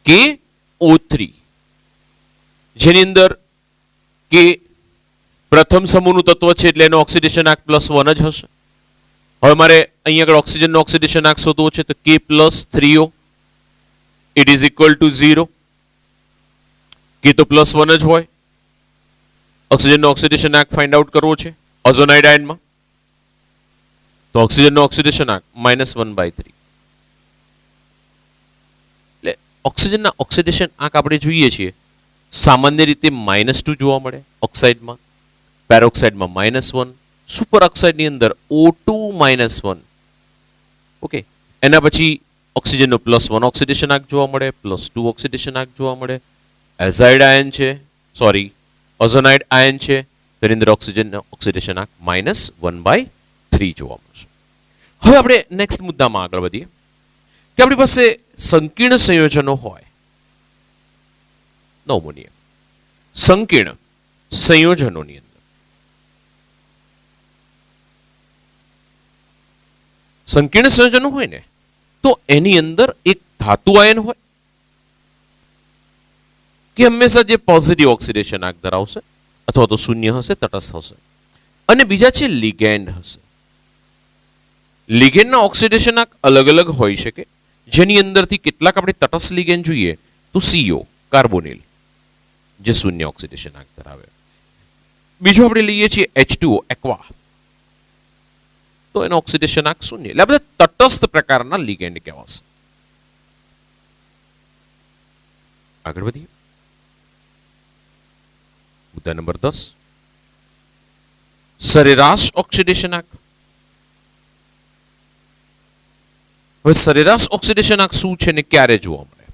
KO3 જેની અંદર કે પ્રથમ સમૂહનું તત્વ છે એટલે એનો ઓક્સિડેશન આંક +1 જ હશે. હવે મારે અહીં આગળ ઓક્સિજનનો ઓક્સિડેશન આંક શોધવો છે તો K+3O it is equal to 0. કે તો +1 જ હોય. ઓક્સિજનનો ઓક્સિડેશન આંક ફાઇન્ડ આઉટ કરવો છે ઓઝોનાઇડ આયનમાં તો ઓક્સિજનનો ઓક્સિડેશન આંક -1/3. એટલે ઓક્સિજનના ઓક્સિડેશન આંક આપણે જોઈએ છીએ સામાન્ય રીતે -2 જોવા મળે ઓક્સાઇડમાં, પેરોક્સાઇડમાં -1, સુપર ઓક્સાઇડની અંદર O2 -1. ઓકે, એના પછી ઓક્સિજનનો +1 ઓક્સિડેશન આંક જોવા મળે, +2 ઓક્સિડેશન આંક જોવા મળે. એઝાઇડ આયન છે, સોરી ઓઝોનાઇડ આયન છે, તેની અંદર ઓક્સિજનનો ઓક્સિડેશન આંક -1/3 જોવા મળશે. હવે આપણે નેક્સ્ટ મુદ્દામાં આગળ વધીએ કે આપણી પાસે સંકીર્ણ સંયોજનો હોય. નવમો નિયમ, સંકીર્ણ સંયોજનોની અંદર સંકીર્ણ સંયોજનો હોય ને તો એની અંદર એક ધાતુ આયન હોય કે હંમેશા જે પોઝિટિવ ઓક્સિડેશન આંક ધરાવશે અથવા તો શૂન્ય હશે, તટસ્થ હશે, અને બીજા છે લિગેન્ડ હશે. લિગેન્ડના ઓક્સિડેશન આંક અલગ અલગ હોઈ શકે જેની અંદરથી કેટલાક આપણે તટસ્થ લિગેન્ડ જોઈએ તો CO કાર્બોનિલ જે શૂન્ય ઓક્સિડેશન આંક ધરાવે. બીજું આપણે લઈએ છીએ H2O એક્વા તો એનો ઓક્સિડેશન આંક શૂન્ય. એટલે આ બધા તટસ્થ પ્રકારના લિગેન્ડ કહેવાશે. આગળ વધીએ. મુદ્દા નંબર 10, સરેરાશ ઓક્સિડેશન આંક. હવે સરેરાશ ઓક્સિડેશન આંક શું છે ને ક્યારે જોવા મળે?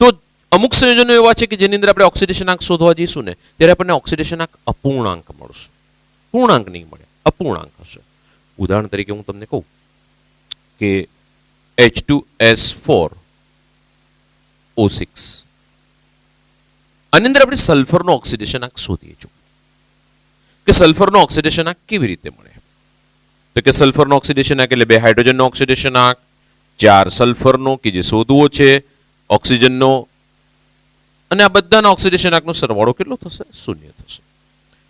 તો અમુક સંયોજનો એવા છે કે જેની અંદર આપણે ઓક્સિડેશન આંક શોધવા જઈશું ને ત્યારે આપણને ઓક્સિડેશન આંક અપૂર્ણાંક મળશે. પૂર્ણાંક નહીં મળે, અપૂર્ણાંક હશે. ઉદાહરણ તરીકે હું તમને કહું કે H2S4O6 આની અંદર આપણે સલ્ફરનો ઓક્સિડેશન આંક શોધીએ છીએ કે સલ્ફરનો ઓક્સિડેશન આંક કેવી રીતે મળે. તો કે સલ્ફરનો ઓક્સિડેશન આંક એટલે 2 હાઇડ્રોજનનો ઓક્સિડેશન આંક, 4 સલ્ફરનો કે જે શોધવો છે, ઓક્સિજનનો, અને આ બધાના ઓક્સિડેશન આંકનો સરવાળો કેટલો થશે? 0 થશે.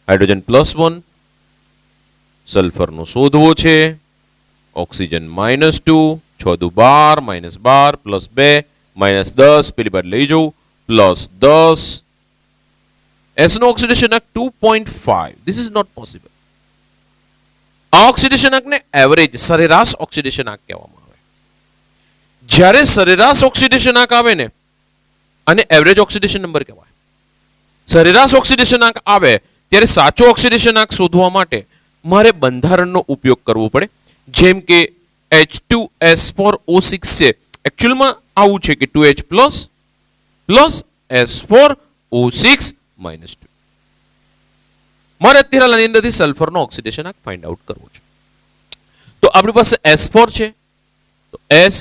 હાઇડ્રોજન +1, સલ્ફરનો શોધવો છે, ઓક્સિજન -2, 6 દુ 12, -12 +2 -10, પેલી બાર લઈ જવું +10. S નો ઓક્સિડેશન આંક 2.5. This is not possible. આ ઓક્સિડેશન આંકને એવરેજ સરેરાશ ઓક્સિડેશન આંક કહેવામાં આવે. જ્યારે સરેરાશ ઓક્સિડેશન આંક આવે ને અને એવરેજ ઓક્સિડેશન નંબર કહેવાય. સરેરાશ ઓક્સિડેશન આંક આવે ત્યારે સાચો ઓક્સિડેશન આંક શોધવા માટે મારે બંધારણનો ઉપયોગ કરવો પડે. જેમ કે H2S4O6 છે, એકચ્યુઅલમાં આવું છે કે 2H પ્લસ S4O6 -2. મારે અત્યારે આની અંદરથી સલ્ફરનો ઓક્સિડેશન આંક ફાઇન્ડ આઉટ કરવો છે. તો આપણી પાસે S4 છે તો S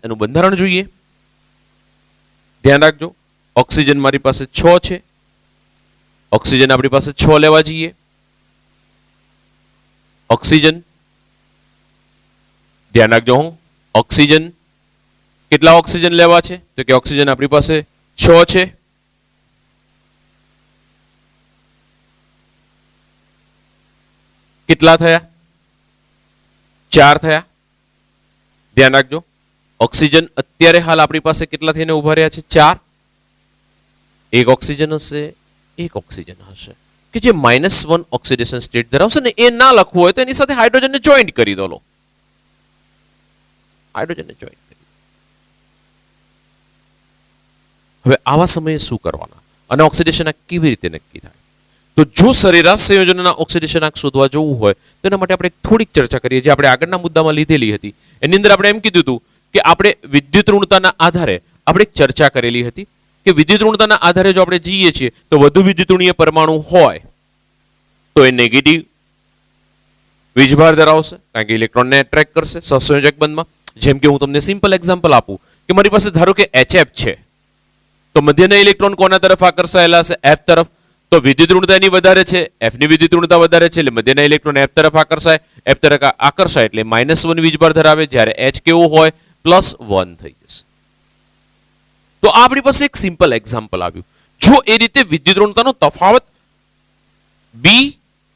એનું બંધારણ જોઈએ. ધ્યાન રાખજો ઓક્સિજન મારી પાસે 6 છે. ઓક્સિજન આપણી પાસે 6 લેવા જઈએ. ઓક્સિજન ધ્યાન રાખજો ઓક્સિજન કેટલા ઓક્સિજન લેવા છે તો કે ઓક્સિજન આપણી પાસે 6 છે. કેટલા થયા? 4 થયા. ધ્યાન રાખજો ઓક્સિજન અત્યારે હાલ આપણી પાસે કેટલા થઈને ઉભા રહ્યા છે? 4. એક ઓક્સિજન હશે, એક ઓક્સિજન હશે કે જે -1 ઓક્સિડેશન સ્ટેટ ધરાવશે ને એ ના લખવું હોય તો એની સાથે હાઇડ્રોજનને જોઈન્ટ કરી દો. હાઇડ્રોજનને જોઈન્ટ કરી દો. હવે આવા સમયે શું કરવાના અને ઓક્સિડેશન આંક કેવી રીતે નક્કી થાય? તો જો સરેરાશ સંયોજનોના ઓક્સિડેશન આંક શોધવા જવું હોય તો એના માટે આપણે થોડીક ચર્ચા કરીએ જે આપણે આગળના મુદ્દામાં લીધેલી હતી. એની અંદર આપણે એમ કીધું હતું કે આપણે વિદ્યુત ઋણતાના આધારે આપણે એક ચર્ચા કરેલી હતી કે વિદ્યુત ઋણતાના આધારે જો આપણે જઈએ છીએ તો વધુ વિદ્યુત ઋણીય પરમાણુ હોય તો એ નેગેટિવ વીજભાર ધરાવશે કારણ કે ઇલેક્ટ્રોનને એટ્રેક્ટ કરશે સહસંયોજક બંધમાં. જેમ કે હું તમને સિમ્પલ એક્ઝામ્પલ આપું કે મારી પાસે ધારો કે HF છે તો મધ્યના ઇલેક્ટ્રોન કોના તરફ આકર્ષાયેલા હશે? F તરફ. તો વિદ્યુત ઋણતા એની વધારે છે, F ની વિદ્યુત ઋણતા વધારે છે એટલે મધ્યના ઇલેક્ટ્રોન F તરફ આકર્ષાય, F તરફ આકર્ષાય એટલે -1 વીજભાર ધરાવે, જ્યારે H કેવું હોય +1 થઈ જશે. તો આ આપણી પાસે એક સિમ્પલ એક્ઝામ્પલ આવ્યું. જો એ રીતે વિદ્યુત ઋણતાનો તફાવત B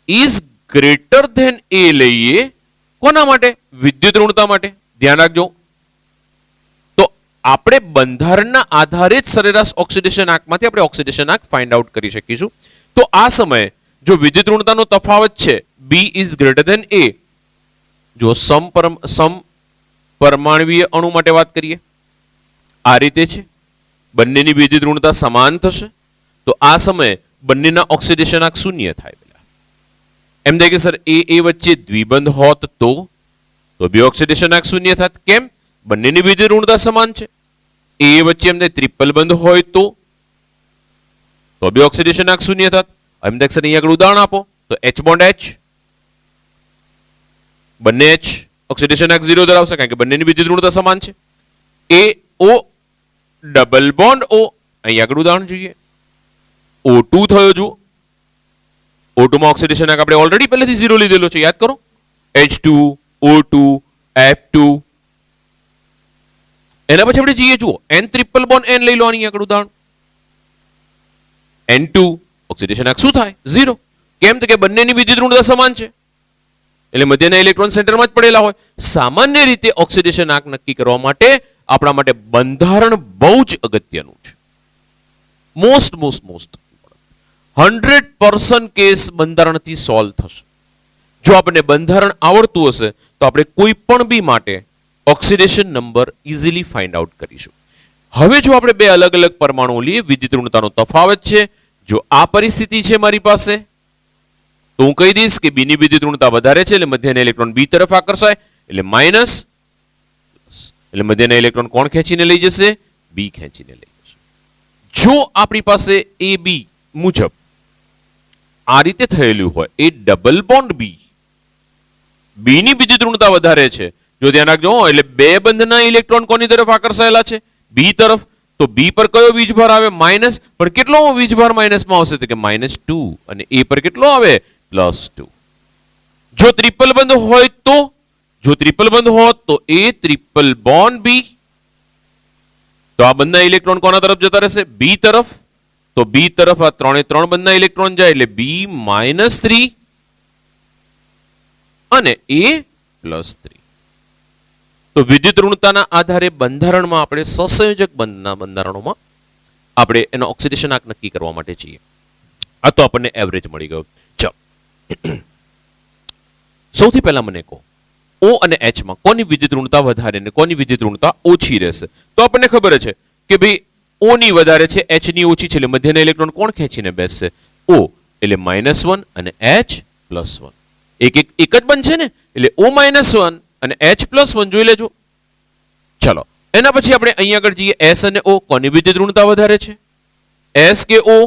is greater than A લઈએ, કોના માટે? વિદ્યુત ઋણતા માટે. ધ્યાન રાખજો, તો આપણે બંધારણના આધારે જ સરેરાશ ઓક્સિડેશન આંકમાંથી આપણે ઓક્સિડેશન આંક ફાઇન્ડ આઉટ કરી શકીશું. તો આ સમયે જો વિદ્યુત ઋણતાનો તફાવત છે B is greater than A, જો સમપરમાણવીય અણુ માટે વાત કરીએ આ રીતે છે, બંનેની વિદ્યુત ઋણતા સમાન થશે, તો આ સમયે બંનેના ઓક્સિડેશન આંક શૂન્ય થાય. એમ થાય કે સર એ વચ્ચે દ્વિબંધ હોત તો બે ઓક્સિડેશન આંક શૂન્ય થાત. કેમ? બંનેની વિદ્યુત ઋણતા સમાન છે. એ વચ્ચે એમ થાય ટ્રિપલ બંધ હોય તો બે ઓક્સિડેશન આંક શૂન્ય થાત. એમ થાય સર અહીંયા આગળ ઉદાહરણ આપો, તો H બોન્ડ H, બંને H ઓક્સિડેશન આંક 0 ધરાવશે કારણ કે બંનેની વિદ્યુત ઋણતા સમાન છે. એ O ડબલ બોન્ડ O, અહીંયા આગળ ઉદાહરણ જોઈએ, O2 થયો. જુઓ O2 માં ઓક્સિડેશન આંક આપણે ઓલરેડી પહેલેથી 0 લીધેલો છે, યાદ કરો. H2 O2 F2. એના પછી આપણે જઈએ, જુઓ N ટ્રિપલ બોન્ડ N લઈ લો, આની આગળ ઉદાહરણ N2 ઓક્સિડેશન આંક શું થાય? 0. કેમ? તો કે બંનેની વિદ્યુત ઋણતા સમાન છે એટલે મધ્યના ઇલેક્ટ્રોન સેન્ટરમાં જ પડેલા હોય. સામાન્ય રીતે ઓક્સિડેશન આંક નક્કી કરવા માટે આપણા માટે બંધારણ બહુ જ અગત્યનું છે. મોસ્ટ 100% કેસ બંધારણથી સોલ્વ થશે. જો આપણને બંધારણ આવડતું હશે તો આપણે કોઈ પણ બી માટે oxidation number easily find out કરીશું. હવે જો આપણે બે અલગ અલગ પરમાણુઓ લઈએ, વિદ્યુત ઋણતાનો તફાવત છે, જો આ પરિસ્થિતિ છે મારી પાસે, તો હું કહી દઈશ કે B ની વિદ્યુત ઋણતા વધારે છે એટલે મધ્યના ઇલેક્ટ્રોન B તરફ આકર્ષાય એટલે માઇનસ, એટલે મધ્યના ઇલેક્ટ્રોન કોણ ખેંચીને લઈ જશે? B ખેંચીને લઈ જશે. જો આપણી પાસે AB મુજબ આ રીતે થયેલું હોય, એ ડબલ બોન્ડ B ની વિદ્યુત ઋણતા વધારે છે, જો ધ્યાન રાખજો, એટલે બે બંધના ઇલેક્ટ્રોન કોની તરફ આકર્ષાયેલા છે? B તરફ. તો B પર કયો વીજભાર આવે? માઇનસ. પણ કેટલો વીજભાર માઇનસમાં આવશે? તો કે -2. અને A પર કેટલો આવે? +2. જો ટ્રિપલ બંધ હોય તો, જો ટ્રિપલ બંધ હોત તો A ટ્રિપલ બોન્ડ B, તો આ બંધના ઇલેક્ટ્રોન કોના તરફ જતા રહેશે? B તરફ. તો B તરફ આ 3 બંધના ઇલેક્ટ્રોન જાય એટલે B -3 અને A +3. તો વિદ્યુત ઋણતાના આધારે બંધારણમાં આપણે સહસંયોજક બંધના બંધારણોમાં આપણે એનો ઓક્સિડેશન આંક નક્કી કરવા માટે છીએ. આ તો આપણને એવરેજ મળી ગયો. ચાલો, સૌથી પહેલા મને કહો, O અને H માં કોની વિદ્યુત ઋણતા વધારે અને કોની વિદ્યુત ઋણતા ઓછી રહેશે? તો આપણને ખબર છે કે ભાઈ O ની વધારે છે, H ની ઓછી છે, એટલે મધ્યના ઇલેક્ટ્રોન કોણ ખેંચીને બેસશે? O એટલે -1 અને H +1. એક જ બંધ છે ને, એટલે O -1 અને H +1 જોઈ લેજો. ચલો, એના પછી આપણે અહીંયા આગળ જઈએ, S અને O કોની વિદ્યુત ઋણતા વધારે છે? S કે O?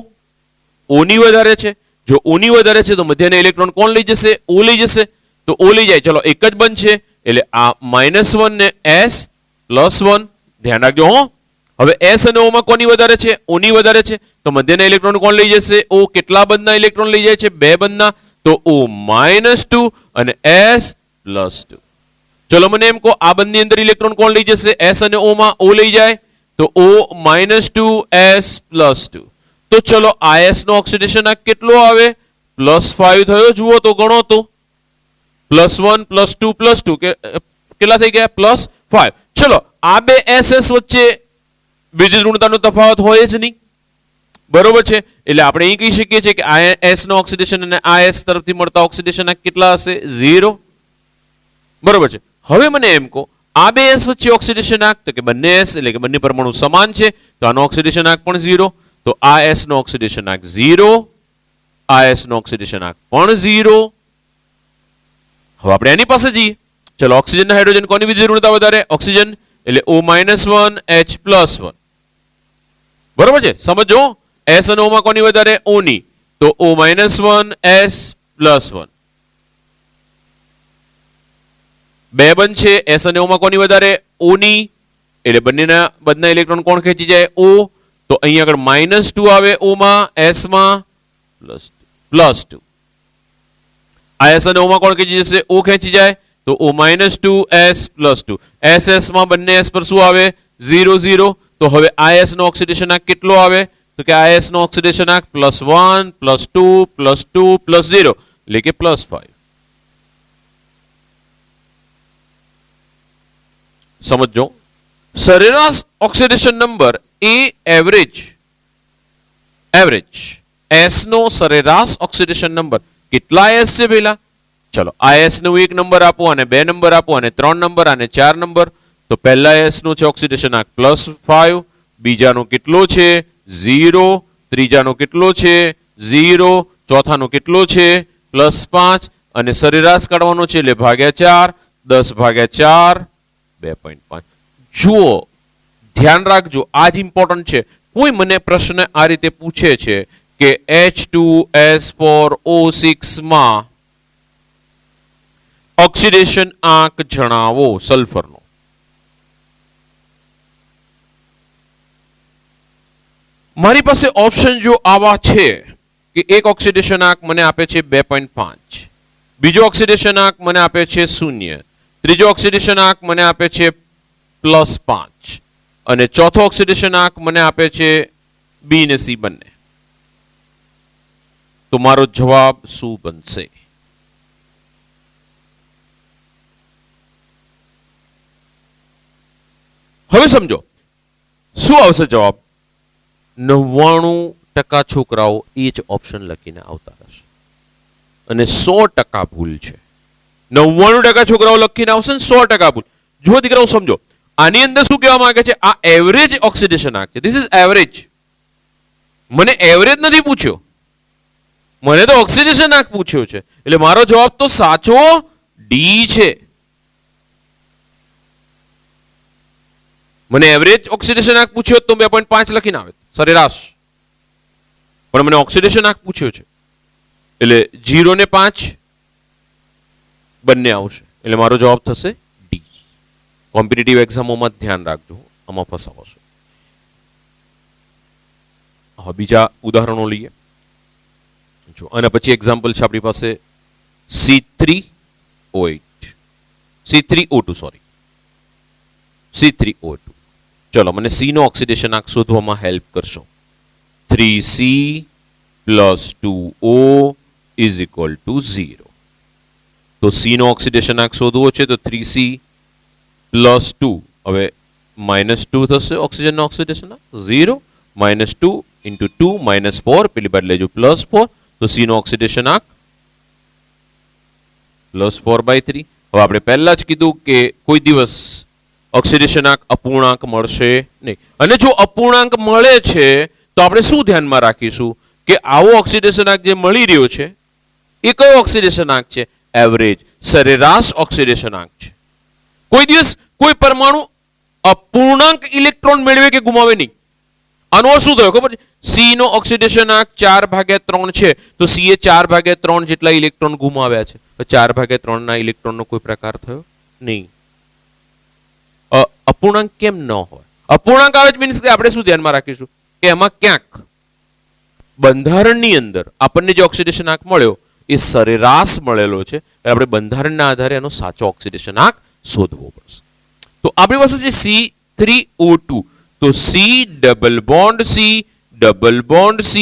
O ની વધારે છે. જો O ની વધારે છે તો મધ્યના ઇલેક્ટ્રોન કોણ લઈ જશે? O લઈ જશે. તો O લઈ જાય. ચલો, એક જ બંધ છે એટલે આ -1 ને S +1. ધ્યાન રાખજો હો. હવે S અને O માં કોની વધારે છે? O ની વધારે છે. તો મધ્યના ઇલેક્ટ્રોન કોણ લઈ જશે? O. કેટલા બંધના ઇલેક્ટ્રોન લઈ જાય છે? 2 બંધના. તો O -2 અને S +2. ચલો, મને એમ કહો, આ બંધની અંદર ઇલેક્ટ્રોન કોણ લઈ જશે? S અને O માં O લઈ જાય. તો O -2 S +2. તો ચલો, આ S નો ઓક્સિડેશન આંક કેટલો આવે? +5 થયો. જુઓ તો ગણો તો +1 +2 +2 કેટલા થઈ ગયા? +5. ચલો, આ બે SS વચ્ચે વિદ્યુત ઋણતાનો તફાવત હોય જ નહીં, બરોબર છે? એટલે આપણે અહીં કહી શકીએ છીએ કે આ S નો ઓક્સિડેશન અને આ S તરફથી મળતા ઓક્સિડેશન આંક કેટલા હશે? 0. બરોબર છે. હવે મને એમ કહો, આ બે S વચ્ચે ઓક્સિડેશન આંક, તો કે બંને S એટલે કે બંને પરમાણુ સમાન છે, તો આનો ઓક્સિડેશન આંક પણ 0. તો આ S નો ઓક્સિડેશન આંક 0, આ S નો ઓક્સિડેશન આંક પણ 0. હવે આપણે એની પાસે જઈએ. ચલો, ઓક્સિજન અને હાઇડ્રોજન કોની વિદ્યુત ઋણતા વધારે? ઓક્સિજન એટલે O -1 H +1. બરોબર છે? સમજો, S અને O માં કોની વધારે? O ની. તો O -1 S +1. બે બંધ છે, S અને O માં કોની વધારે? O ની. એટલે બંનેના ઇલેક્ટ્રોન કોણ ખેંચી જાય? O. તો અહીંયા આગળ -2 આવે O માં, S માં, प्लस 2 आएस અને ઓ માં કોણ ખેંચી જશે ઓ ખેંચી જાય તો O -2 S +2 SS માં બંને S પર શું આવે 0 0 તો હવે IS નો ઓક્સિડેશન આંક કેટલો આવે તો કે IS નો ઓક્સિડેશન આંક +1 +2 +2 +0 એટલે કે +5 સમજો સરેરાશ ઓક્સિડેશન નંબર એ એવરેજ S નો સરેરાશ ઓક્સિડેશન નંબર કેટલા S છે પેલા ચલો IS નું એક નંબર આપો અને બે નંબર આપો અને ત્રણ નંબર અને ચાર નંબર તો પહેલા S નું છે ઓક્સિડેશન આંક +5 બીજાનો કેટલો છે 0 ત્રીજાનો કેટલો છે 0 ચોથાનો કેટલો છે +5 અને સરેરાશ કાઢવાનો છે એટલે ભાગ્યા 4 10 ભાગ્યા 4 2.5 જુઓ ધ્યાન રાખજો આ જ ઇમ્પોર્ટન્ટ છે કોઈ મને પ્રશ્ન આ રીતે પૂછે છે કે H2S4O6 માં ઓક્સિડેશન આંક જણાવો સલ્ફરનો મારી પાસે ઓપ્શન જો આવા છે કે એક ઓક્સિડેશન આંક મને આપે છે 2.5 બીજો ઓક્સિડેશન આંક મને આપે છે 0 ત્રીજો ઓક્સિડેશન આંક મને આપે છે +5 અને ચોથો ઓક્સિડેશન આંક મને આપે છે B ને C બંને તો મારો જવાબ શું બનશે હવે સમજો શું આવશે જવાબ 99% છોકરાઓ એ જ ઓપ્શન લખીને આવતા હશે અને 100% ભૂલ છે 99% છોકરાઓ લખીને આવશે ને 100% ભૂલ જો દીકરાઓ સમજો આની અંદર શું કહેવા માંગે છે આ એવરેજ ઓક્સિડેશન આંક છે ધીસ ઇઝ એવરેજ મને એવરેજ નથી પૂછ્યો મને તો ઓક્સિડેશન આંક પૂછ્યો છે એટલે મારો જવાબ તો સાચો ડી છે મને એવરેજ ઓક્સિડેશન આંક પૂછ્યો તો 2.5 લખીને આવે સરેરાશ પણ મને ઓક્સિડેશન આંક પૂછ્યો છે એટલે 0 ને 5 બંને આવશે એટલે મારો જવાબ થશે ડી કોમ્પિટિટિવ એક્ઝામોમાં ધ્યાન રાખજો આમાં ફસાવશો હવે બીજા ઉદાહરણો લઈએ જો અને પછી એક્ઝામ્પલ છે આપણી પાસે C3O2 સોરી C3O2 ચલો મને C નો ઓક્સિડેશન આંક શોધવામાં હેલ્પ કરશો 3C + 2O = 0 તો C નો ઓક્સિડેશન આંક શોધવો છે તો 3C + 2 હવે -2 થશે ઓક્સિજનનો ઓક્સિડેશન આંક 0 -2 × 2 -4 પેલી બાદ લેજો +4 તો C નો ઓક્સિડેશન આંક +4/3 હવે આપણે પહેલા જ કીધું કે કોઈ દિવસ ઓક્સિડેશન આંક અપૂર્ણાંક મળશે નહીં અને જો અપૂર્ણાંક મળે છે તો આપણે શું ધ્યાનમાં રાખીશું કે આવો ઓક્સિડેશન આંક જે મળી રહ્યો છે એ કયો ઓક્સિડેશન આંક છે એવરેજ સરેરાશ ઓક્સિડેશન આંક છે કોઈ દિવસ કોઈ પરમાણુ અપૂર્ણાંક ઇલેક્ટ્રોન મેળવે કે ગુમાવે નહીં આનો અર્થ શું થયો ખબર છે સી નો ઓક્સિડેશન આંક 4/3 છે તો સી એ 4/3 જેટલા ઇલેક્ટ્રોન ગુમાવ્યા છે તો 4/3 ના ઇલેક્ટ્રોનનો કોઈ પ્રકાર થયો નહીં અપૂર્ણાંક કેમ ન હોય અપૂર્ણાંક આવે મીન્સ કે આપણે શું ધ્યાનમાં રાખીશું કે એમાં ક્યાંક બંધારણની અંદર આપણને જે ઓક્સિડેશન આંક મળ્યો એ સરેરાશ મળેલો છે આપણે બંધારણના આધારે એનો સાચો ઓક્સિડેશન આંક શોધવો પડશે તો આપણી પાસે છે C3O2 તો C ડબલ બોન્ડ C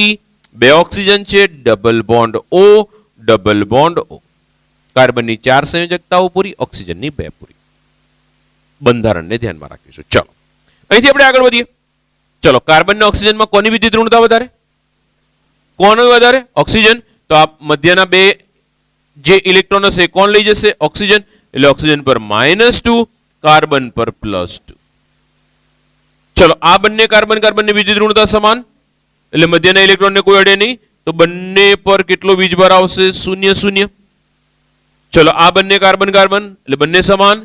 બે ઓક્સિજન છે double bond O double bond O કાર્બનની 4 સંયોજકતાઓ પૂરી ઓક્સિજનની 2 પૂરી બંધારણને ધ્યાનમાં રાખીશું ચલો અહીંથી આપણે આગળ વધીએ ચલો કાર્બન અને ઓક્સિજનમાં કોની વિદ્યુત ઋણતા વધારે કોનું વધારે ઓક્સિજન તો આ મધ્યના બે જે ઇલેક્ટ્રોન હશે કોણ લઈ જશે ઓક્સિજન એટલે ઓક્સિજન પર -2 કાર્બન પર +2 ચલો આ બંને કાર્બનની વિદ્યુત ઋણતા સમાન એટલે મધ્યના ઇલેક્ટ્રોનને કોઈ અડે નહીં તો બંને પર કેટલો વીજભાર આવશે 0 ચલો આ બંને કાર્બન એટલે બંને સમાન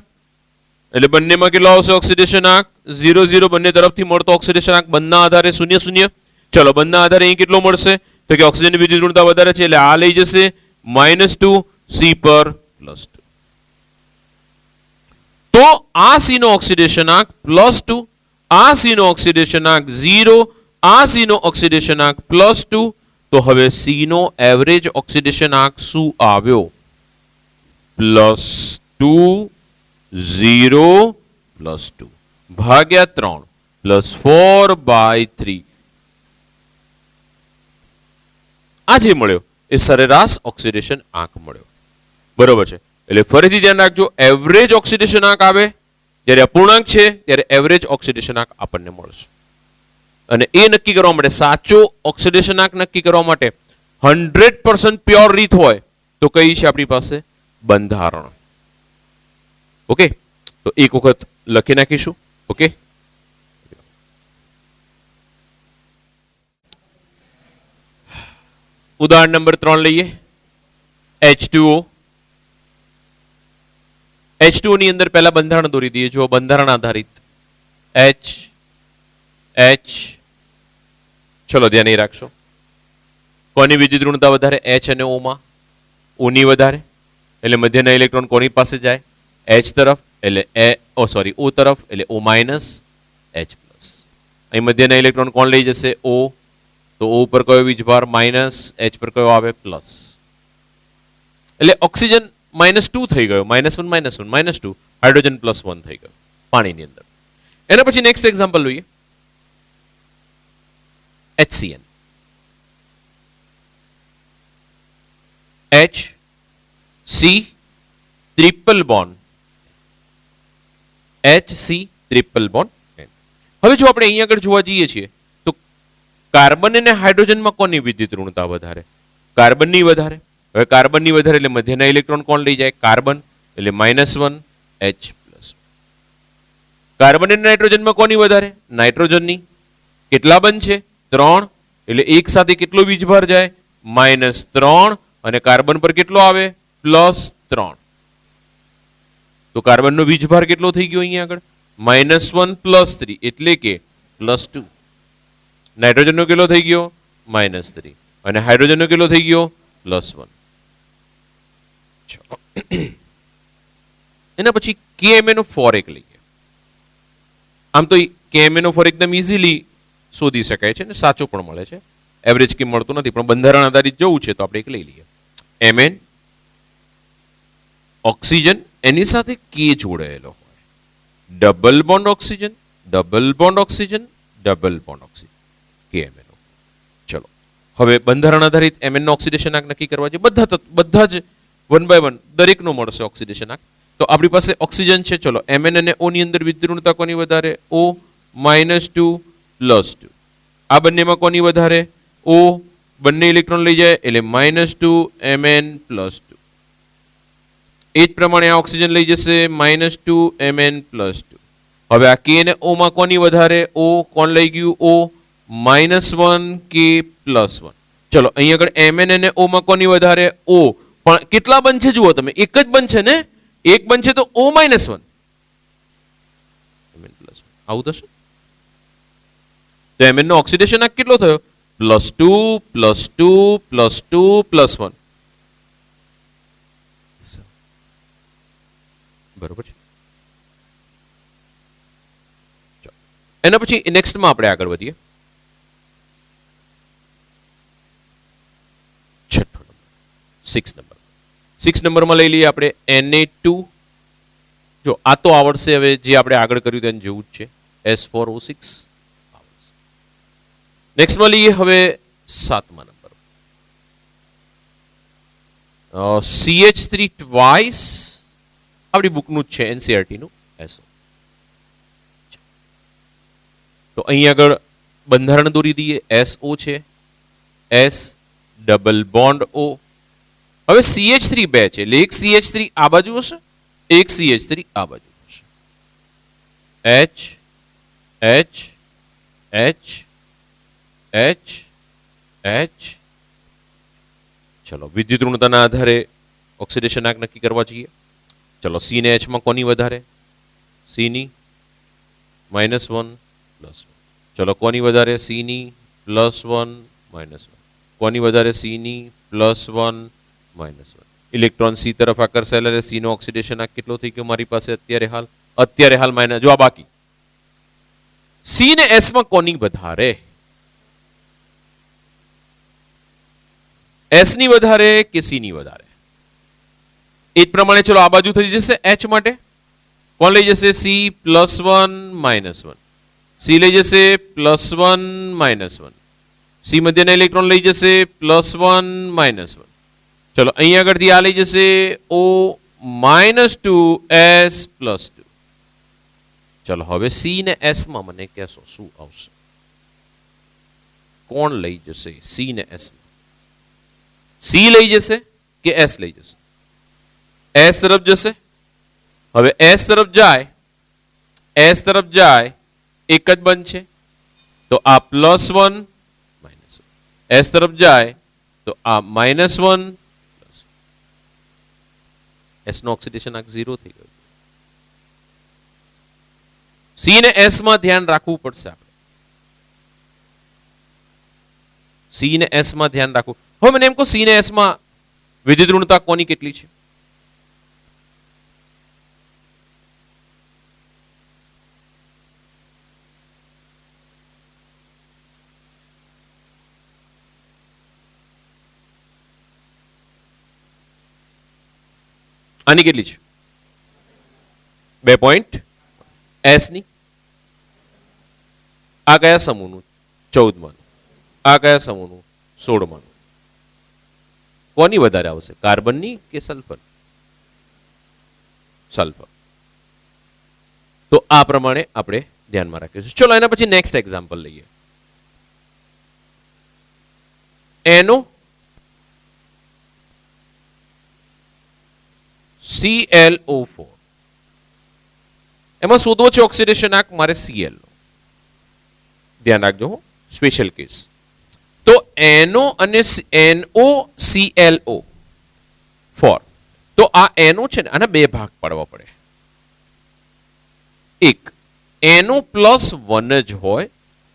એટલે બંનેમાં કેટલો આવશે ઓક્સિડેશન આંક 0 બંને તરફથી મળતો ઓક્સિડેશન આંક બંનેના આધારે 0 ચલો બંનેના આધારે અહીં કેટલો મળશે તો કે ઓક્સિજનની વિદ્યુત ઋણતા વધારે છે એટલે આ લઈ જશે -2 C પર +2 તો આ C નો ઓક્સિડેશન આંક +2 આ C નો ઓક્સિડેશન આંક 0 આ C નો ઓક્સિડેશન આંક +2 તો હવે સી નો એવરેજ ઓક્સિડેશન આંક શું આવ્યો? +2 0 +2 ભાગ્યા 3 +4/3 આ જે મળ્યો એ સરેરાશ ઓક્સિડેશન આંક મળ્યો. બરોબર છે. એટલે ફરીથી ધ્યાન રાખજો, એવરેજ ઓક્સિડેશન આંક આવે જ્યારે અપૂર્ણાંક છે ત્યારે એવરેજ ઓક્સિડેશન આંક આપણને મળશે. અને એ નક્કી કરવા માટે, સાચો ઓક્સિડેશન આંક નક્કી કરવા માટે 100% પ્યોર રીત હોય તો કઈ છે આપણી પાસે? બંધારણ. ઓકે, તો એક વખત લખી નાખીશું. ઓકે, ઉદાહરણ નંબર 3 લઈએ. H2O. H2O ની અંદર પહેલા બંધારણ દોરી દઈએ. જો બંધારણ આધારિત H ચલો ધ્યાન એ રાખશો. કોની વિદ્યુત ઋણતા વધારે? H અને O માં. O ની વધારે એટલે મધ્યના ઇલેક્ટ્રોન કોની પાસે જાય? H તરફ એટલે O તરફ એટલે O માઇનસ H પ્લસ. અહીં મધ્યના ઇલેક્ટ્રોન કોણ લઈ જશે? O. તો O પર કયો વીજભાર? માઇનસ. H પર કયો આવે? પ્લસ. એટલે ઓક્સિજન -2 થઈ ગયો. -1 -2. હાઇડ્રોજન +1 થઈ ગયો પાણીની અંદર. એના પછી નેક્સ્ટ એક્ઝામ્પલ લઈએ. HCN. H C triple bond HC triple bond. હવે જો આપણે અહીંયા આગળ જોવા જઈએ છીએ તો કાર્બન અને હાઇડ્રોજનમાં કોની વિદ્યુત ઋણતા વધારે? કાર્બનની વધારે. હવે કાર્બનની વધારે એટલે મધ્યના ઇલેક્ટ્રોન કોણ લઈ જાય? કાર્બન એટલે -1 H પ્લસ. કાર્બન અને નાઇટ્રોજનમાં કોની વધારે? નાઇટ્રોજનની. કેટલા બનશે? 3. એટલે એક સાથે કેટલો વીજભાર જાય? -3. અને કાર્બન પર કેટલો આવે? +3. તો કાર્બનનો વીજભાર કેટલો થઈ ગયો અહીંયા આગળ? -1 +3 એટલે કે +2. નાઇટ્રોજનનો કેટલો થઈ ગયો? -3. અને હાઇડ્રોજનનો કેટલો થઈ ગયો? +1. એના પછી KMnO4 એક લઈએ. આમ તો KMnO4 એકદમ ઇઝીલી શોધી શકાય છે અને સાચો પણ મળે છે. એવરેજ કેમ મળતું નથી, પણ બંધારણ આધારિત જવું છે તો આપણે એક લઈ લઈએ. Mn ઓક્સિજન એની સાથે K જોડાયેલો હોય. Double bond oxygen, double bond oxygen, double bond oxygen, KMnO. ચલો હવે બંધારણ આધારિત Mn નો ઓક્સિડેશન આંક નક્કી કરવા છે. બધા જ 1 by 1 દરેકનો મળશે ઓક્સિડેશન આંક. તો આપણી પાસે ઓક્સિજન છે. ચલો Mn અને O ની અંદર વિદ્યુત ઋણતા કોની વધારે? O -2 +2. આ બંનેમાં કોની વધારે? O. બંને ઇલેક્ટ્રોન લઈ જાય એટલે -2 Mn +2. એ જ પ્રમાણે આ ઓક્સિજન લઈ જશે -2 Mn +2. હવે આ K અને O માં કોની વધારે? O. કોણ લઈ ગયું? O. -1 K +1. ચલો અહીં આગળ Mn અને O માં કોની વધારે? O. પણ કેટલા બનશે જુઓ તમે, એક જ બનશે ને. એક બનશે તો O -1 Mn +1 આવું થશે. તો Mn નો ઓક્સિડેશન આંક કેટલો થયો? +2 +2 +2 +1. બરોબર છે. એના પછી નેક્સ્ટમાં આપણે આગળ વધીએ. છઠ્ઠો નંબર, 6 નંબર. 6 નંબરમાં લઈ લઈએ આપણે Na2. જો આ તો આવડશે. હવે જે આપણે આગળ કર્યું તેને જેવું જ છે. S4O6. નેક્સ્ટમાં લઈએ હવે 7મા નંબર. CH3 twice. આપણી બુકનું જ છે, NCERT નું. SO. તો અહીં આગળ બંધારણ દોરી દઈએ. SO છે, S ડબલ બોન્ડ O. હવે CH3 બે છે એટલે એક CH3 આ બાજુ હશે, એક CH3 આ બાજુ હશે. H H H H H. ચલો વિદ્યુત ઋણતાના આધારે ઓક્સિડેશન આંક નક્કી કરવા જઈએ. ચલો C ને H માં કોની વધારે? C ની -1 +1. ચલો કોની વધારે? C ની +1 -1. કોની વધારે? C ની +1 -1. ઇલેક્ટ્રોન C તરફ આકર્ષાયેલા એટલે C નો ઓક્સિડેશન આંક કેટલો થઈ ગયો મારી પાસે અત્યારે હાલ માઇનસ. જો આ બાકી C ને S માં કોની વધારે? એસ ની વધારે કે સી ની વધારે? એ જ પ્રમાણે ચલો આ બાજુ થઈ જશે એચ માટે. કોણ લઈ જશે? સી +1 -1. સી લઈ જશે +1 -1. સી મધ્યના ઇલેક્ટ્રોન લઈ જશે +1 -1. ચલો અહીં આગળથી આ લઈ જશે O -2 S +2. ચલો હવે સી ને એસ માં મને કહેશો શું આવશે? કોણ લઈ જશે સી ને એસ માં? સી લઈ જશે કે એસ લઈ જશે? એસ તરફ જશે. હવે એસ તરફ જાય એક જ બનશે તો આ +1 -1. એસ તરફ જાય તો આ -1. એસ નો ઓક્સિડેશન આંક 0 થઈ ગયો. સી ને એસ માં ધ્યાન રાખવું પડશે આપણે. સી ને એસ માં ધ્યાન રાખવું. હવે મને એમ કહો સી ને એસ માં વિદ્યુત ઋણતા કોની કેટલી છે? આની કેટલી છે? 2 પોઈન્ટ. એસ ની આ કયા સમૂહનું? 14 માં. આ કયા સમૂહનું? 16 માં. કોની વધારે આવશે? કાર્બનની કે સલ્ફર? સલ્ફર. તો આ પ્રમાણે આપણે ધ્યાનમાં રાખીશું. ચલો એના પછી નેક્સ્ટ એક્ઝામ્પલ લઈએ. એનો ClO4. એમાં શોધવો છે ઓક્સિડેશન આંક મારે Cl નો. ધ્યાન રાખજો સ્પેશિયલ કેસ. તો NO અને NOClO4. તો આ NO છે ને આના બે ભાગ પાડવા પડે. એક NO+1 જ હોય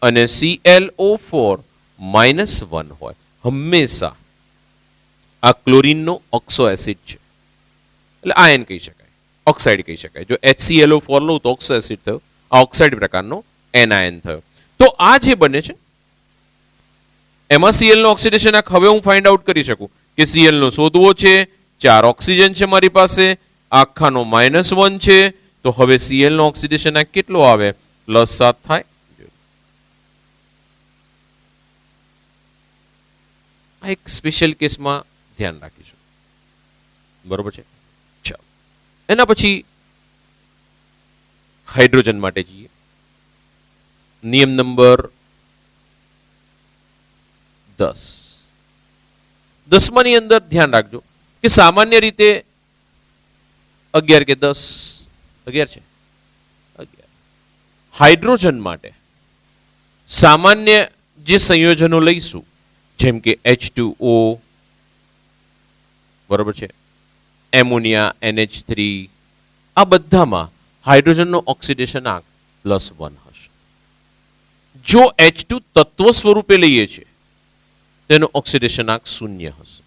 અને ClO4 -1 હોય. હંમેશા આ ક્લોરીનનો ઓક્સો એસિડ છે એટલે આયન કહી શકાય, ઓક્સાઇડ કહી શકાય. જો HClO4 લઉં તો ઓક્સો એસિડ થયો, આ ઓક્સાઇડ પ્રકારનો એનાયન થયો. તો આ જે બને છે એમાં Cl નો ઓક્સિડેશન આંક હવે હું ફાઇન્ડ આઉટ કરી શકું કે Cl નો શોધવો છે. 4 ઓક્સિજન છે મારી પાસે, આખાનો -1 છે. તો હવે Cl નો ઓક્સિડેશન આંક કેટલો આવે? +7 થાય. આ એક સ્પેશિયલ કેસમાં ધ્યાન રાખીશું. બરોબર છે. ચાલો એના પછી હાઇડ્રોજન માટે જઈએ. નિયમ નંબર 10 ની અંદર ધ્યાન રાખજો કે સામાન્ય રીતે 11 કે 10 11 છે 11 હાઇડ્રોજન માટે સામાન્ય જે સંયોજનો લઈશું જેમ કે H2O બરોબર છે, એમોનિયા NH3, આ બધામાં હાઇડ્રોજનનો ઓક્સિડેશન આંક +1 હશે. જો H2 તત્વ સ્વરૂપે લઈએ છીએ તેનો ઓક્સિડેશન આંક 0 હશે.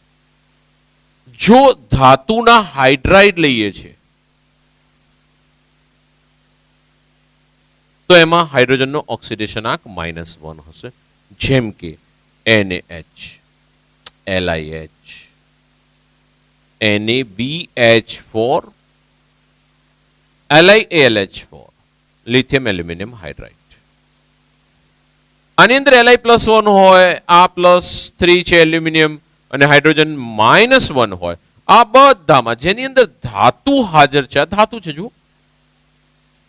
જો ધાતુના હાઇડ્રાઇડ લઈએ છીએ તો એમાં હાઇડ્રોજનનો ઓક્સિડેશન આંક -1 હશે. જેમ કે NaH, LiH, NaBH4, LiAlH4, lithium aluminium hydride. આની અંદર Li+1 હોય, આ +3 છે એલ્યુમિનિયમ અને હાઇડ્રોજન -1 હોય. આ બધામાં જેની અંદર ધાતુ હાજર છે, આ ધાતુ છે જુઓ,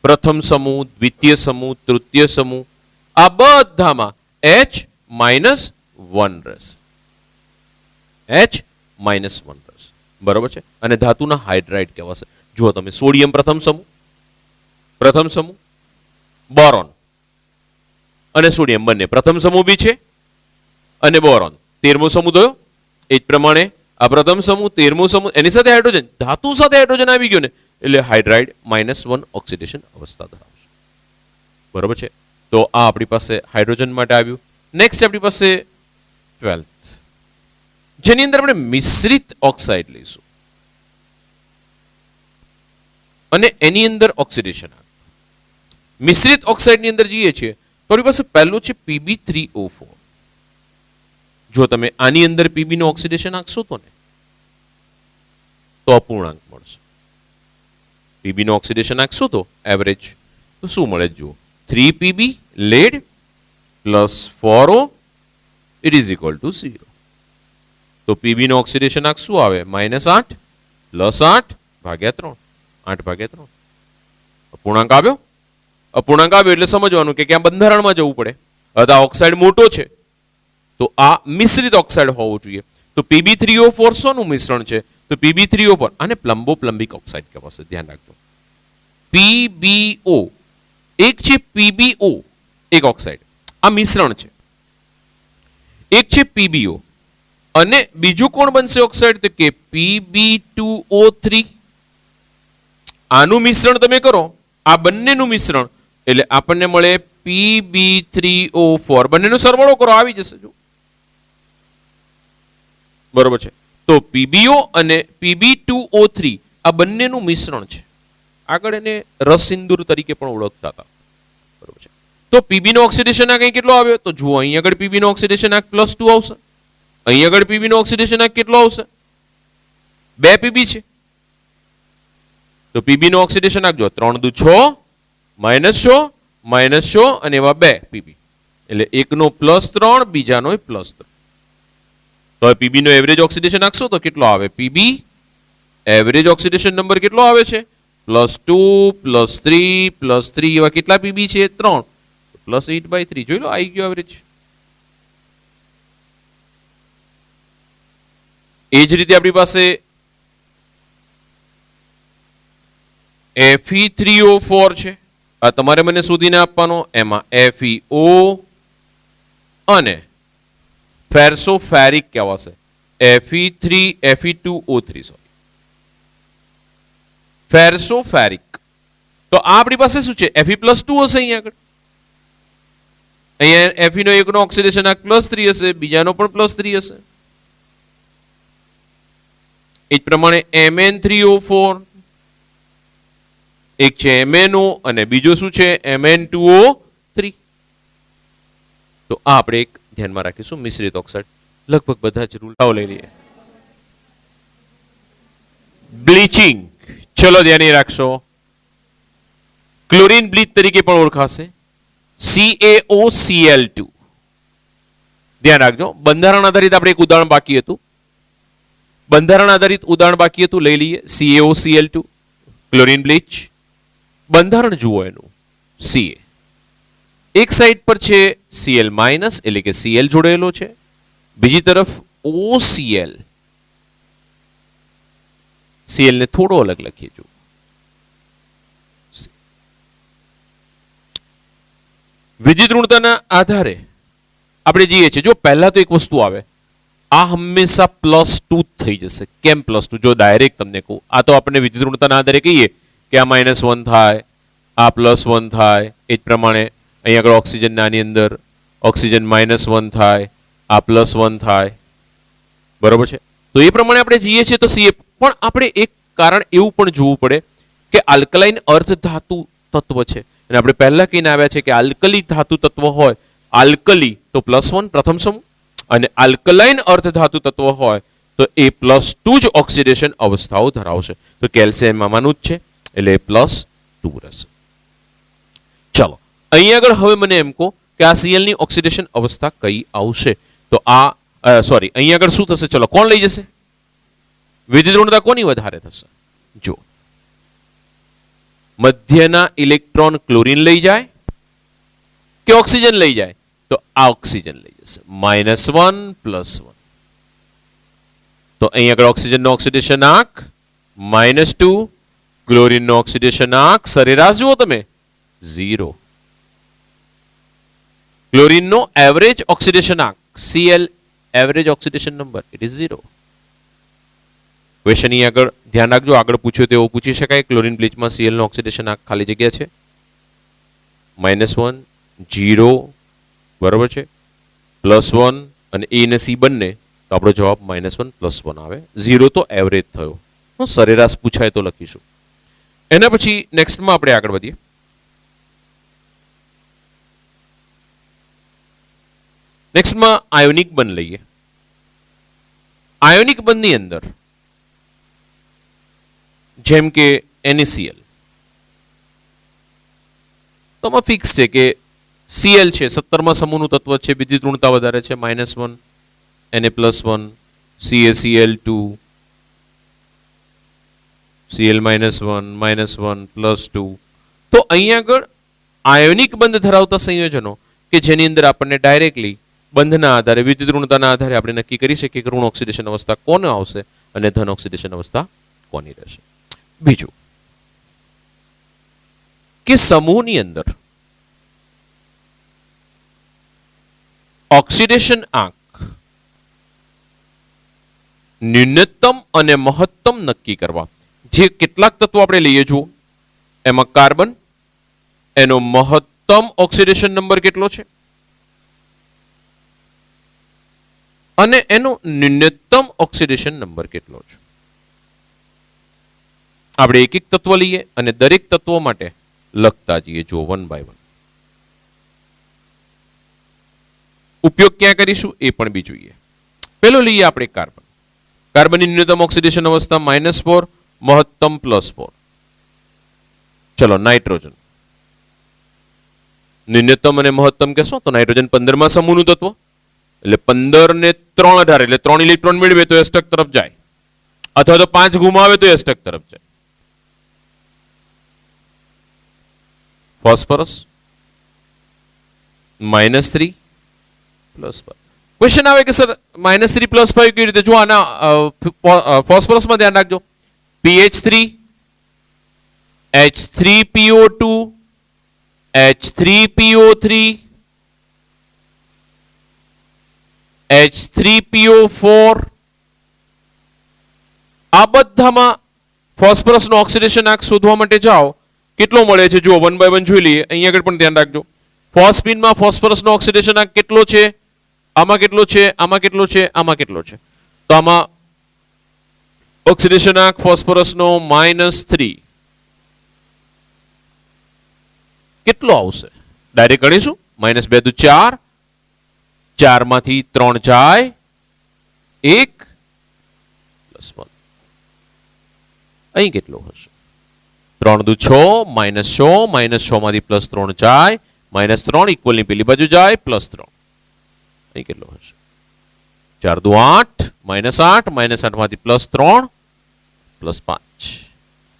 પ્રથમ સમૂહ, દ્વિતીય સમૂહ, તૃતીય સમૂહ, આ બધામાં H-1 રહેશે. H-1 રહેશે. બરોબર છે. અને ધાતુના હાઇડ્રાઇડ કહેવાશે. જુઓ તમે સોડિયમ પ્રથમ સમૂહ, બોરોન અને સોડિયમ બંને પ્રથમ સમૂહ બી છે અને બોરોન 13મો સમૂહ થયો. એ જ પ્રમાણે આ પ્રથમ સમૂહ 13મો સમૂહ એની સાથે હાઇડ્રોજન, ધાતુ સાથે હાઇડ્રોજન આવી ગયો ને એટલે હાઇડ્રાઇડ -1 ઓક્સિડેશન અવસ્થા ધરાવશે. બરોબર છે. તો આ આપણી પાસે હાઇડ્રોજન માટે આવ્યું. નેક્સ્ટ આપણી પાસે 12th જેની અંદર આપણે મિશ્રિત ઓક્સાઇડ લઈશું અને એની અંદર ઓક્સિડેશન. મિશ્રિત ઓક્સાઇડની અંદર જઈએ છીએ તો આપણી પાસે પહેલું છે Pb3O4. જો તમે આની અંદર પીબી નું ઓક્સિડેશન નાખશો તો ને તો અપૂર્ણાંક મળશે. પીબી નું ઓક્સિડેશન નાખશો તો એવરેજ તો શું મળે જુઓ, 3pb lead plus 4o it is equal to 0. તો પીબી નું ઓક્સિડેશન નાખ શું આવે, -8 પ્લસ 8 ભાગ્યા 3, 8 ભાગ્યા 3. અપૂર્ણાંક આવ્યો. અપૂર્ણાંક આવ્યો એટલે સમજવાનું કે ક્યાં બંધારણમાં જવું પડે. આ ઓક્સાઇડ મોટો છે તો આ મિશ્રિત ઓક્સાઇડ હોવો જોઈએ. તો Pb3O4 શોનું મિશ્રણ છે, તો Pb3O4 આને પ્લમ્બોપ્લમ્બિક ઓક્સાઇડ કહેવાશે, ધ્યાન રાખજો. PbO એક છે PbO એક ઓક્સાઇડ, આ મિશ્રણ છે. એક છે PbO અને બીજું કોણ બનશે ઓક્સાઇડ, તો કે Pb2O3. આનું મિશ્રણ તમે કરો, આ બંનેનું મિશ્રણ એટલે આપણને મળે Pb3O4. બંનેનો સરવાળો કરો આવી જશે જો, બરોબર છે. તો PbO અને Pb2O3 આ બંનેનું મિશ્રણ છે. આગળ એને રસ સિંદૂર તરીકે પણ ઓળખતા હતા, બરોબર છે. તો પીબી નો ઓક્સિડેશન આ કઈ કેટલો આવ્યો, તો જુઓ અહીં આગળ પીબી નો ઓક્સિડેશન આ +2 આવશે. અહીં આગળ પીબી નો ઓક્સિડેશન આ કેટલો આવશે, 2 પીબી છે. તો પીબી નો ઓક્સિડેશન નાખજો 3 દુ 6 -6 અને એવા 2 પીબી એટલે એકનો +3 બીજાનો +3. તો પીબી નો એવરેજ ઓક્સિડેશન નાખશો તો કેટલો આવે, પીબી એવરેજ ઓક્સિડેશન નંબર કેટલો આવે છે, +2 +3 +3 એવા કેટલા પીબી છે, 3 +8/3. જોઈ લો આવી ગયો એવરેજ. એ જ રીતે આપણી પાસે Fe3O4 છે. આ તમારે મને શોધીને આપવાનો. એમાં FeO અને ફેરસોફેરિક કહેવાશે, Fe2O3 સોરી ફેરસોફેરિક. તો આ આપણી પાસે શું છે, Fe+2 હશે. અહીંયા આગળ અહીંયા Fe નો એકનો ઓક્સિડેશન આ +3 હશે, બીજાનો પણ +3 હશે. એ જ પ્રમાણે Mn3O4 એક છે MnO અને બીજો શું છે Mn2O3. તો આ આપણે એક ધ્યાનમાં રાખીશું મિશ્રિત ઓક્સાઇડ. લગભગ બધા જ રૂલટાઓ લઈ લઈએ. બ્લીચિંગ, ચલો ધ્યાન રાખશો. ક્લોરીન બ્લીચ તરીકે પણ ઓળખાશે, CaOCl2. ધ્યાન રાખજો. બંધારણ આધારિત આપણે એક ઉદાહરણ બાકી હતું. લઈ લઈએ. CaOCl2 chlorine bleach. બંધારણ જુઓ એનું. Ca એક સાઈડ પર છે Cl- એટલે કે Cl જોડેલો છે, બીજી તરફ OCl. Cl ને થોડો અલગ લખીએ જો. વિદ્યુત ઋણતાના આધારે આપણે જઈએ છીએ. જો પહેલા તો એક વસ્તુ આવે, આ હંમેશા +2 થઈ જશે. કેમ +2? જો ડાયરેક્ટ તમને કહું, આ તો આપણે વિદ્યુત ઋણતાના આધારે કહીએ કે આ -1 થાય, આ +1 થાય. એ જ પ્રમાણે અહીં આગળ ઓક્સિજન આની અંદર ઓક્સિજન -1 થાય, આ +1 થાય, બરોબર છે. તો એ પ્રમાણે આપણે જઈએ છીએ. તો Ca પણ આપણે એક કારણ એવું પણ જોવું પડે કે આલ્કલાઇન અર્ધ ધાતુ તત્વ છે અને આપણે પહેલા કહીને આવ્યા છે કે આલ્કલી ધાતુ તત્વ હોય, આલ્કલી તો +1 પ્રથમ સમૂહ અને આલ્કલાઇન અર્ધ ધાતુ તત્વ હોય તો એ +2 જ ઓક્સિડેશન અવસ્થાઓ ધરાવશે. તો કેલ્શિયમ આમાંનું જ છે એટલે +2 રહેશે. ચલો અહીં આગળ હવે મને એમ કહો કે આ Cl ની ઓક્સિડેશન અવસ્થા કઈ આવશે, તો આ સોરી અહીં આગળ શું થશે, ચલો કોણ લઈ જશે, વિદ્યુત ઋણતા કોની વધારે થશે, જો મધ્યના ઇલેક્ટ્રોન ક્લોરીન લઈ જાય કે ઓક્સિજન લઈ જાય, તો આ ઓક્સિજન લઈ જશે -1 +1. તો અહીં આગળ ઓક્સિજન નો ઓક્સિડેશન આંક -2, ક્લોરીન નો ઓક્સિડેશન આંક સરેરાશ જુઓ તમે 0. ક્લોરીન નો એવરેજ ઓક્સિડેશન આંક Cl average oxidation number it is 0. Question આગળ ધ્યાન રાખજો, આગળ પૂછ્યો તેવો પૂછી શકાય. ક્લોરીન બ્લીચમાં Cl નો ઓક્સિડેશન આંક ખાલી જગ્યા છે -1 0, બરોબર છે, +1 અને A અને C બંને, તો આપણો જવાબ -1 +1 આવે. 0 તો એવરેજ થયો, સરેરાશ પૂછાય તો લખીશું. એના પછી નેક્સ્ટમાં આપણે આગળ વધીએ. નેક્સ્ટમાં આયોનિક બંધ લઈએ. આયોનિક બંધની અંદર જેમ કે NaCl તો આમાં ફિક્સ છે કે Cl છે 17માં સમૂહનું તત્વ છે, બીજી ઋણતા વધારે છે, -1 Na+1 CaCl2 Cl -1 -1 +2. તો અહીં આગળ આયોનિક બંધ ધરાવતા સંયોજનો કે જેની અંદર આપણને ડાયરેક્ટલી બંધના આધારે વિદ્યુત ઋણતાના આધારે આપણે નક્કી કરી શકીએ કે ઋણ ઓક્સિડેશન અવસ્થા કોને આવશે અને ધન ઓક્સિડેશન અવસ્થા કોની રહેશે. બીજું કે સમૂહની અંદર ઓક્સિડેશન આંક ન્યૂનતમ અને મહત્તમ નક્કી કરવા જે કેટલાક તત્વો આપણે લઈએ જુઓ એમાં કાર્બન એનો મહત્તમ ઓક્સિડેશન નંબર કેટલો છે અને એનો ન્યૂનતમ ઓક્સિડેશન નંબર કેટલો છે. આપણે એક એક તત્વ લઈએ અને દરેક તત્વો માટે લખતા જઈએ જો 1 by 1. ઉપયોગ ક્યાં કરીશું એ પણ બી જોઈએ. પેલો લઈએ આપણે કાર્બન. કાર્બનની ન્યૂનતમ ઓક્સિડેશન અવસ્થા -4 મહત્તમ +4. ચલો નાઇટ્રોજન ન્યૂનતમ અને મહત્તમ કહેશો તો નાઇટ્રોજન 15માં સમૂહનું તત્વ એટલે 15 ને 3 18 એટલે 3 ઇલેક્ટ્રોન મેળવે તો એસ્ટક તરફ જાય અથવા તો 5 ગુમાવે તો એસ્ટક તરફ જાય. ફોસ્ફરસ -3 +5. ક્વેશ્ચન આવે કે સર -3 +5 કેવી રીતે? જો આના ફોસ્ફરસમાં ધ્યાન રાખજો. pH3 H3PO2 H3PO3 H3PO4 આ બધામાં ફોસ્ફરસનો ઓક્સિડેશન આંક શોધવા માટે જાઓ કેટલો મળે છે જો 1 by 1 જોઈ લઈએ. અહીંયા આગળ પણ ધ્યાન રાખજો. ફોસ્ફીનમાં ફોસ્ફરસનો ઓક્સિડેશન આંક કેટલો છે, આમાં કેટલો છે, આમાં કેટલો છે, આમાં કેટલો છે. તો આમાં ઓક્સિડેશન આંક ફોસ્ફરસનો -3 કેટલો આવશે? ડાયરેક્ટ ગણીશું. -2 તો 4, 4 માંથી 3 જાય 1 +1. અહીં કેટલો હશે? 3 દુ 6 -6 -6 માંથી +3 જાય -3 ઇક્વલની પેલી બાજુ જાય +3. અહીં કેટલો હશે? 4 દુ 8 -8 -8 માંથી +3 +5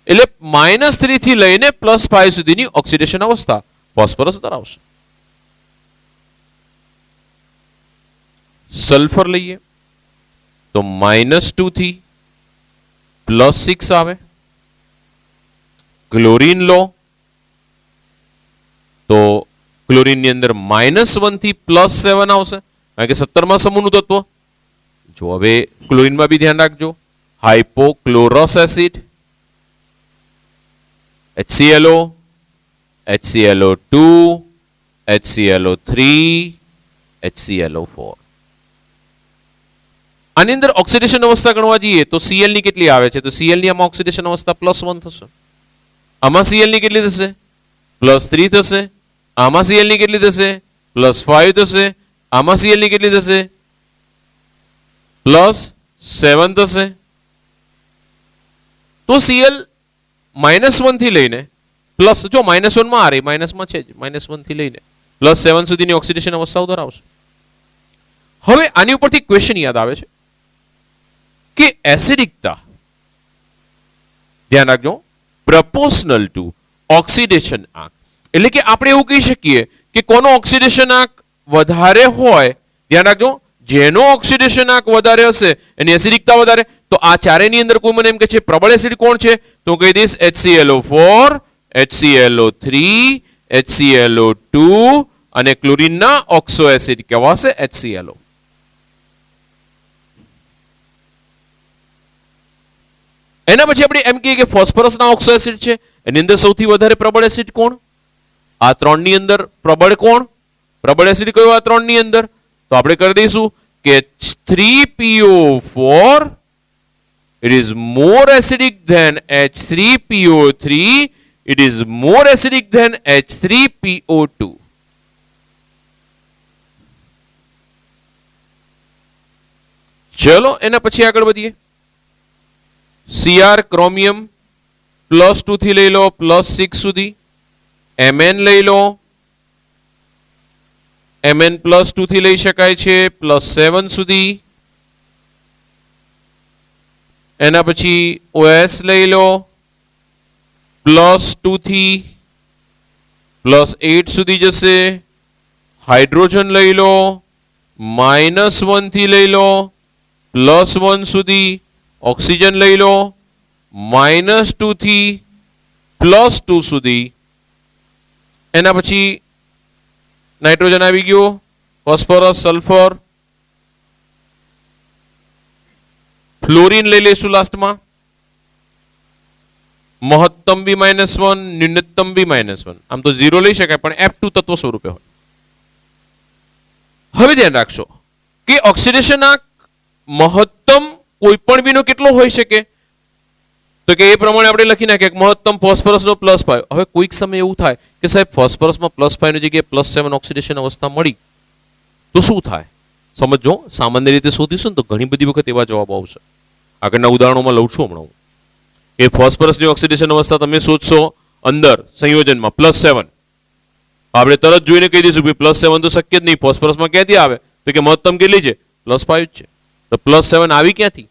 એટલે -3 થી લઈને +5 સુધીની ઓક્સિડેશન અવસ્થા ફોસ્ફરસ ધરાવશે. સલ્ફર લઈએ તો -2 થી +6 આવે. ક્લોરીન લો તો ક્લોરીન ની અંદર -1 થી +7 આવશે કારણ કે 17માં સમૂહનું તત્વ. જો હવે ક્લોરીનમાં બી ધ્યાન રાખજો. હાઇપોક્લોરસ acid HClO HClO2 HClO3 HClO4. આની અંદર ઓક્સિડેશન અવસ્થા ગણવા જઈએ તો Cl ની કેટલી આવે છે? તો Cl ની આમાં ઓક્સિડેશન અવસ્થા +1 થશે. આમાં Cl ની કેટલી થશે? +3 થશે. આમાં Cl ની કેટલી થશે? +5 થશે. આમાં Cl ની કેટલી થશે? +7 થશે. તો Cl -1 થી લઈને પ્લસ જો -1 માં આ રહી માઇનસમાં છે જ -1 થી લઈને +7 સુધીની ઓક્સિડેશન અવસ્થાઓ ધરાવશે. હવે આની ઉપરથી ક્વેશ્ચન યાદ આવે છે કે એસિડિકતા ધ્યાન રાખજો પ્રપોર્શનલ ટુ ઓક્સિડેશન આંક એટલે કે આપણે એવું કહી શકીએ કે કોનો ઓક્સિડેશન આંક વધારે હોય, ધ્યાન રાખજો જેનો ઓક્સિડેશન આંક વધારે હશે એની એસિડિકતા વધારે. તો આ ચારેયની અંદર કોઈ મને એમ કે છે પ્રબળ એસિડ કોણ છે તો કહી દઈશ HClO4 HClO3 HClO2 અને ક્લોરીનના ઓક્સો એસિડ કહેવાશે HClO. એના પછી આપણે એમ કહીએ કે ફોસ્ફરસના ઓક્સો એસિડ છે એની અંદર સૌથી વધારે પ્રબળ એસિડ કોણ? આ ત્રણની અંદર પ્રબળ કોણ? પ્રબળ એસિડ કયો આ ત્રણની અંદર? તો આપણે કરી દઈશું કે 3PO4 it is more acidic than H3PO3, it is more acidic than H3PO2. ચલો એના પછી આગળ વધીએ. Cr ક્રોમિયમ +2 થી લઈ લો +6 સુધી. Mn લઈ લો. Mn +2 થી લઈ શકાય છે +7 સુધી. એના પછી OS લઈ લો +2 થી +8 સુધી જશે. હાઇડ્રોજન લઈ લો -1 થી લઈ લો +1 સુધી. ઓક્સિજન લઈ લો -2 થી +2 સુધી. એના પછી નાઇટ્રોજન આવી ગયો, ફોસ્ફરસ, સલ્ફર, ફ્લોરિન લઈ લઈશું લાસ્ટમાં. મહત્તમ બી -1, ન્યૂનતમ બી -1. આમ તો 0 લઈ શકાય પણ F2 તત્વ સ્વરૂપે હોય. હવે ધ્યાન રાખશો કે ઓક્સિડેશનાંક મહત્તમ કોઈ પણ બીનો કેટલો હોઈ શકે, તો કે એ પ્રમાણે આપણે લખી નાખીએ મહત્તમ ફોસ્ફરસનો +5. હવે કોઈક સમય એવું થાય કે સાહેબ ફોસ્ફરસમાં +5 ની જગ્યાએ +7 ઓક્સિડેશન અવસ્થા મળી તો શું થાય? સમજો, સામાન્ય રીતે શોધીશું ને તો ઘણી બધી વખત એવા જવાબ આવશે. આગળના ઉદાહરણોમાં લઉં છું હમણાં હું કે ફોસ્ફરસની ઓક્સિડેશન અવસ્થા તમે શોધશો અંદર સંયોજનમાં +7. આપણે તરત જોઈને કહી દઈશું કે +7 તો શક્ય જ નહીં, ફોસ્ફરસમાં ક્યાંથી આવે? તો કે મહત્તમ કેટલી છે? +5 જ છે. તો +7 આવી ક્યાંથી?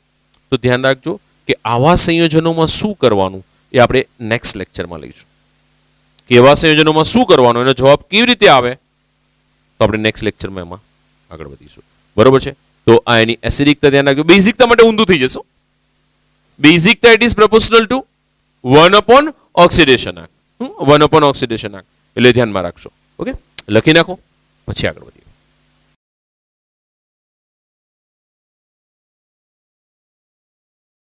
તો ધ્યાન રાખજો કે આવા સંયોજનોમાં શું કરવાનું એ આપણે નેક્સ્ટ લેક્ચરમાં લઈશું. કે એવા સંયોજનોમાં શું કરવાનું, એનો જવાબ કેવી રીતે આવે તો આપણે નેક્સ્ટ લેક્ચરમાં એમાં આગળ વધીશું. બરોબર છે? તો આ એની એસિડિકતા ધ્યાન રાખજો. બેઝિકતા માટે ઊંધું થઈ જશો. Basicity it is proportional to 1 oxidation આંક. 1 ઓક્સિડેશન આંક એટલે ધ્યાનમાં રાખશો. ઓકે, લખી નાખો પછી આગળ વધીએ.